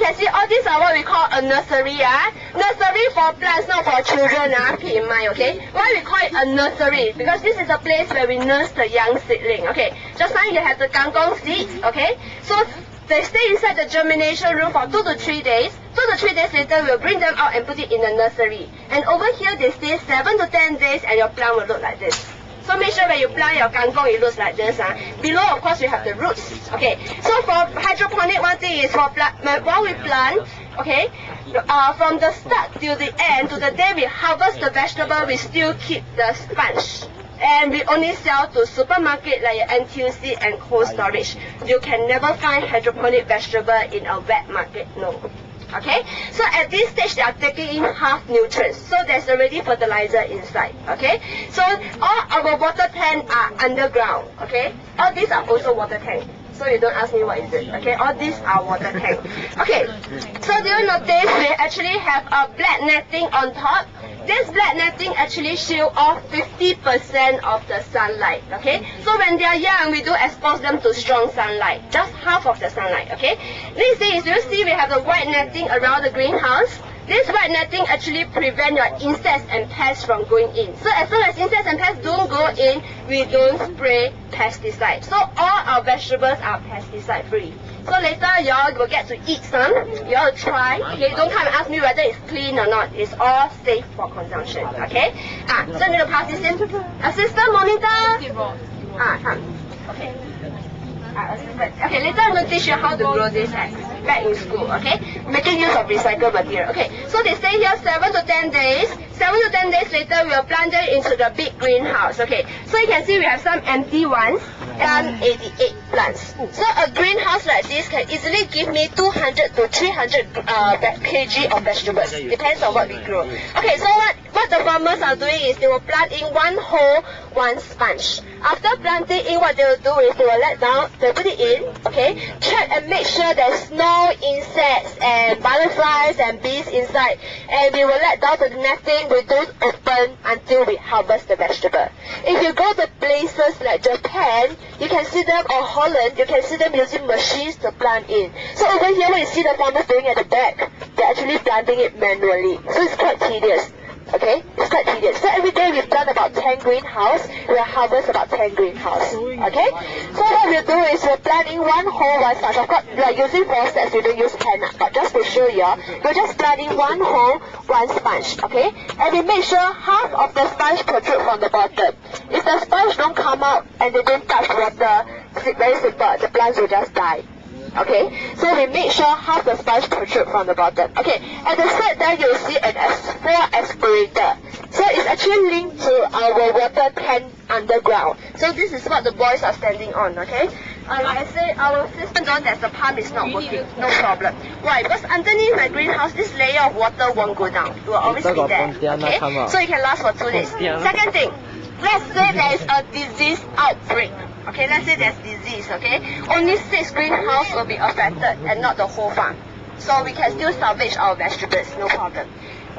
can see all these are what we call a nursery. Nursery for plants, not for children. Keep in mind, okay? Why we call it a nursery? Because this is a place where we nurse the young seedling. Okay, just now you have the kangkong seeds. Okay, so they stay inside the germination room for 2 to 3 days. 2 to 3 days later, we'll bring them out and put it in the nursery. And over here, they stay 7 to 10 days, and your plant will look like this. So make sure when you plant your kangkong, it looks like this. Below, of course, we have the roots. Okay. So for hydroponic, one thing is for while we plant, okay, from the start till the end, to the day we harvest the vegetable, we still keep the sponge. And we only sell to supermarket like NTUC and Cold Storage. You can never find hydroponic vegetable in a wet market. No. Okay, so at this stage they are taking in half nutrients, so there's already fertilizer inside. Okay, so all our water tanks are underground. Okay, all these are also water tanks, so you don't ask me what is it. Okay, all these are water tanks. Okay, so do you notice we actually have a black netting on top? This black netting actually shield off 50% of the sunlight. Okay, so when they are young, we do expose them to strong sunlight, just half of the sunlight. Okay, next thing is you see we have the white netting around the greenhouse. This white netting actually prevent your insects and pests from going in. So as long as insects and pests don't go in, we don't spray pesticide. So all our vegetables are pesticide free. So later y'all will get to eat some. Y'all try. Okay, don't come and ask me whether it's clean or not. It's all safe for consumption. Okay. So I'm gonna pass this in. Assistant monitor. Come. Okay. Okay, later I'm going to teach you how to grow this back in school, okay? Making use of recycled material. Okay, so they stay here 7 to 10 days. 7 to 10 days later, we'll plant them into the big greenhouse, okay? So you can see we have some empty ones and 88 plants. So a greenhouse like this can easily give me 200 to 300 kg of vegetables. Depends on what we grow. Okay, so what the farmers are doing is they will plant in one hole, one sponge. After planting in, what they will do is they will let down, they put it in, okay? Check and make sure there's no insects and butterflies and bees inside. And we will let down to the netting, we don't open until we harvest the vegetable. If you go to places like Japan, you can see them, or Holland, you can see them using machines to plant in. So over here, when you see the farmers doing at the back, they're actually planting it manually. So it's quite tedious. Okay, it's quite tedious. So every day we've done about 10 greenhouse, we'll harvest about 10 greenhouse. Okay, so what we'll do is we're planting one hole, one sponge. Of course, we are using 4 steps, we don't use pen, but just to show you, we're just planting one hole, one sponge. Okay, and we make sure half of the sponge protrude from the bottom. If the sponge don't come out and they don't touch water, it's very simple, the plants will just die. Okay, so we make sure half the sponge protrude from the bottom. Okay, at the side there you'll see an S4 aspirator. So it's actually linked to our water tank underground. So this is what the boys are standing on, okay? Like I said, our system knows that the pump is not working, no problem. Why? Because underneath my greenhouse, this layer of water won't go down. It will always be there, okay? So it can last for 2 days. Second thing, let's say there is a disease outbreak. Okay, let's say there's disease, okay? Only 6 greenhouses will be affected and not the whole farm. So we can still salvage our vegetables, no problem.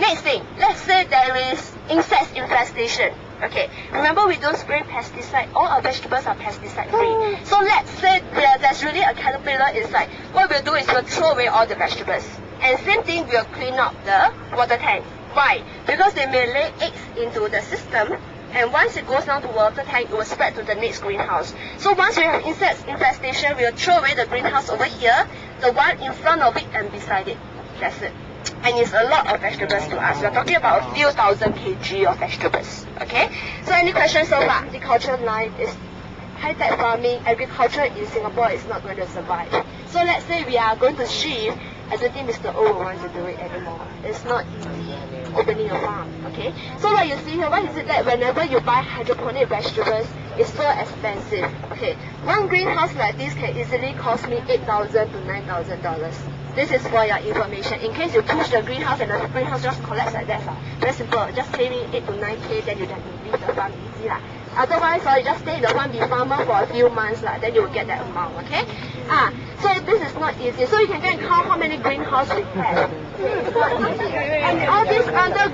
Next thing, let's say there is insect infestation. Okay, remember we don't spray pesticide. All our vegetables are pesticide free. So let's say there's really a caterpillar inside. What we'll do is we'll throw away all the vegetables. And same thing, we'll clean up the water tank. Why? Because they may lay eggs into the system. And once it goes down to water tank, it will spread to the next greenhouse. So once we have insect infestation, we'll throw away the greenhouse over here, the one in front of it and beside it. That's it. And it's a lot of vegetables to us. We're talking about a few thousand kg of vegetables. Okay? So any questions so far? Agriculture line is high-tech farming. Agriculture in Singapore is not going to survive. So let's say we are going to shift. I don't think Mr. O will want to do it anymore. It's not easy opening a farm, okay? So what you see here, why is it that whenever you buy hydroponic vegetables, it's so expensive? Okay, one greenhouse like this can easily cost me $8,000 to $9,000. This is for your information. In case you push the greenhouse and the greenhouse just collapse like that, very simple. Just pay me 8 to 9K, then you can leave the farm easy. Otherwise, you just stay in the farm, be farmer for a few months, then you will get that amount, okay? So this is not easy. So you can go and count how many greenhouses we have. And all these other